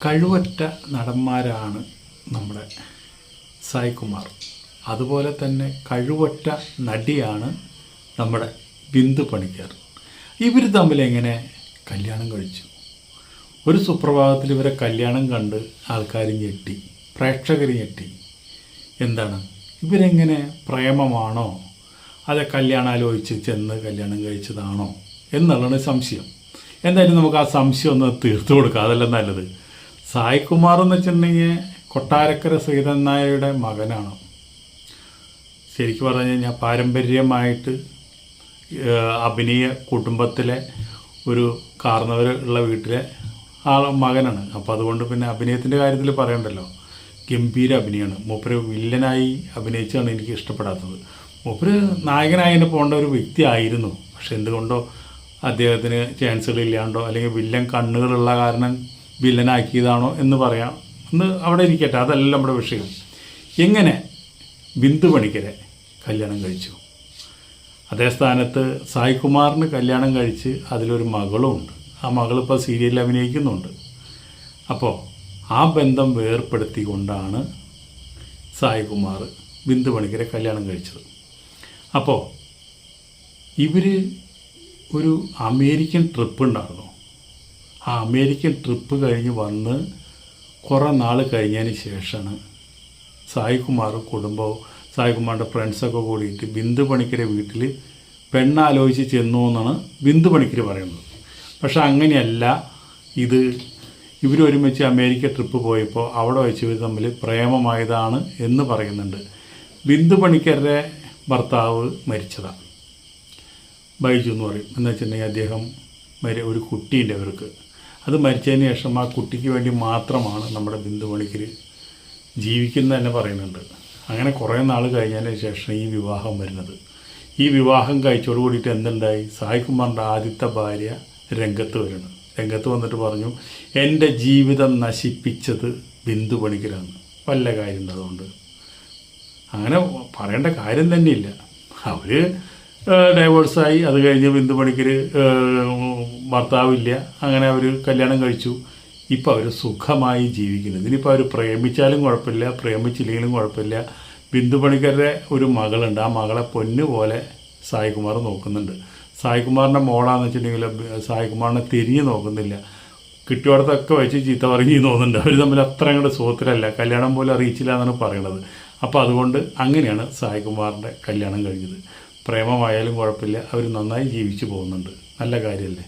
കഴിവുറ്റ നടന്മാരാണ് നമ്മുടെ സായികുമാർ. അതുപോലെ തന്നെ കഴിവുറ്റ നടിയാണ് നമ്മുടെ ബിന്ദു പണിക്കർ. ഇവർ തമ്മിൽ എങ്ങനെ കല്യാണം കഴിച്ചു? ഒരു സുപ്രഭാതത്തിൽ ഇവരെ കല്യാണം കണ്ട് ആൾക്കാർ ഞെട്ടി, പ്രേക്ഷകർ ഞെട്ടി. എന്താണ് ഇവരെങ്ങനെ പ്രേമമാണോ അതെ കല്യാണം ആലോചിച്ച് ചെന്ന് കല്യാണം കഴിച്ചതാണോ എന്നുള്ളതാണ് സംശയം. എന്തായാലും നമുക്ക് ആ സംശയം ഒന്ന് തീർത്തു കൊടുക്കാം, അതല്ല നല്ലത്. സായികുമാർ എന്ന് വെച്ചിട്ടുണ്ടെങ്കിൽ കൊട്ടാരക്കര ശ്രീധരൻ നായരുടെ മകനാണ്. ശരിക്കും പറഞ്ഞു കഴിഞ്ഞാൽ പാരമ്പര്യമായിട്ട് അഭിനയ കുടുംബത്തിലെ ഒരു കാർന്നവർ ഉള്ള വീട്ടിലെ മകനാണ്. അപ്പോൾ അതുകൊണ്ട് പിന്നെ അഭിനയത്തിൻ്റെ കാര്യത്തിൽ പറയണ്ടല്ലോ, ഗംഭീര അഭിനയമാണ്. മൂപ്പര് വില്ലനായി അഭിനയിച്ചാണ് എനിക്ക് ഇഷ്ടപ്പെടാത്തത്. മൂപ്പര് നായകനായിട്ട് പോകേണ്ട ഒരു വ്യക്തി ആയിരുന്നു. പക്ഷെ എന്തുകൊണ്ടോ അദ്ദേഹത്തിന് ചാൻസുകളില്ലാണ്ടോ അല്ലെങ്കിൽ വില്ലൻ കണ്ണുകളുള്ള കാരണം വില്ലനാക്കിയതാണോ എന്ന് പറയാം, ഒന്ന് അവിടെ ഇരിക്കട്ടെ, അതല്ല നമ്മുടെ വിഷയം. എങ്ങനെ ബിന്ദു പണിക്കരെ കല്യാണം കഴിച്ചു? അതേ സ്ഥാനത്ത് സായികുമാറിന് കല്യാണം കഴിച്ച് അതിലൊരു മകളും ഉണ്ട്. ആ മകളിപ്പോൾ സീരിയലിൽ അഭിനയിക്കുന്നുണ്ട്. അപ്പോൾ ആ ബന്ധം വേർപ്പെടുത്തിക്കൊണ്ടാണ് സായികുമാർ ബിന്ദു പണിക്കരെ കല്യാണം കഴിച്ചത്. അപ്പോൾ ഇവർ ഒരു അമേരിക്കൻ ട്രിപ്പ് ഉണ്ടായിരുന്നു. ആ അമേരിക്കൻ ട്രിപ്പ് കഴിഞ്ഞ് വന്ന് കുറേ നാൾ കഴിഞ്ഞതിന് ശേഷമാണ് സായികുമാറും കുടുംബവും സായികുമാറിൻ്റെ ഫ്രണ്ട്സൊക്കെ കൂടിയിട്ട് ബിന്ദു പണിക്കരെ വീട്ടിൽ പെണ്ണാലോചിച്ച് ചെന്നു എന്നാണ് ബിന്ദു പണിക്കർ പറയുന്നത്. പക്ഷെ അങ്ങനെയല്ല. ഇവരൊരുമിച്ച് അമേരിക്ക ട്രിപ്പ് പോയപ്പോൾ അവിടെ വെച്ച് ഇവർ തമ്മിൽ പ്രേമമായതാണ് എന്ന് പറയുന്നുണ്ട്. ബിന്ദു പണിക്കരുടെ ഭർത്താവ് മരിച്ചതാണ്, ബൈജു എന്ന് പറയും. എന്ന് വെച്ചിട്ടുണ്ടെങ്കിൽ അദ്ദേഹം ഒരു കുട്ടിയുണ്ട് അവർക്ക്. അത് മരിച്ചതിന് ശേഷം ആ കുട്ടിക്ക് വേണ്ടി മാത്രമാണ് നമ്മുടെ ബിന്ദു പണിക്കർ ജീവിക്കുന്നത് തന്നെ പറയുന്നുണ്ട്. അങ്ങനെ കുറേ നാൾ കഴിഞ്ഞതിന് ശേഷം ഈ വിവാഹം വരുന്നത്. ഈ വിവാഹം കഴിച്ചോട് കൂടിയിട്ട് എന്തുണ്ടായി? സായികുമാറിൻ്റെ ആദ്യത്തെ ഭാര്യ രംഗത്ത് വരുന്നു. രംഗത്ത് വന്നിട്ട് പറഞ്ഞു, എൻ്റെ ജീവിതം നശിപ്പിച്ചത് ബിന്ദു പണിക്കരാണ്. വല്ല കാര്യമുണ്ട്? അതുകൊണ്ട് അങ്ങനെ പറയേണ്ട കാര്യം തന്നെയില്ല. അവർ ഡൈവേഴ്സായി. അത് കഴിഞ്ഞ് ബിന്ദു പണിക്കർ ഭർത്താവില്ല, അങ്ങനെ അവർ കല്യാണം കഴിച്ചു. ഇപ്പോൾ അവർ സുഖമായി ജീവിക്കുന്നത്. ഇനിയിപ്പോൾ അവർ പ്രേമിച്ചാലും കുഴപ്പമില്ല, പ്രേമിച്ചില്ലെങ്കിലും കുഴപ്പമില്ല. ബിന്ദു പണിക്കരുടെ ഒരു മകളുണ്ട്. ആ മകളെ പൊന്നു പോലെ സായികുമാർ നോക്കുന്നുണ്ട്. സായികുമാറിൻ്റെ മോളാന്ന് വെച്ചിട്ടുണ്ടെങ്കിൽ സായികുമാറിനെ തിരിഞ്ഞ് നോക്കുന്നില്ല. കിട്ടിയോടത്തൊക്കെ വെച്ച് ചീത്ത പറഞ്ഞ് തോന്നുന്നുണ്ട്. അവർ തമ്മിൽ അത്ര അങ്ങോട്ട് സുഹൃത്തിലല്ല, കല്യാണം പോലും അറിയിച്ചില്ല എന്നാണ് പറയണത്. അപ്പോൾ അതുകൊണ്ട് അങ്ങനെയാണ് സായികുമാറിൻ്റെ കല്യാണം കഴിഞ്ഞത്. പ്രേമമായാലും കുഴപ്പമില്ല, അവർ നന്നായി ജീവിച്ചു പോകുന്നുണ്ട്. നല്ല കാര്യമല്ലേ?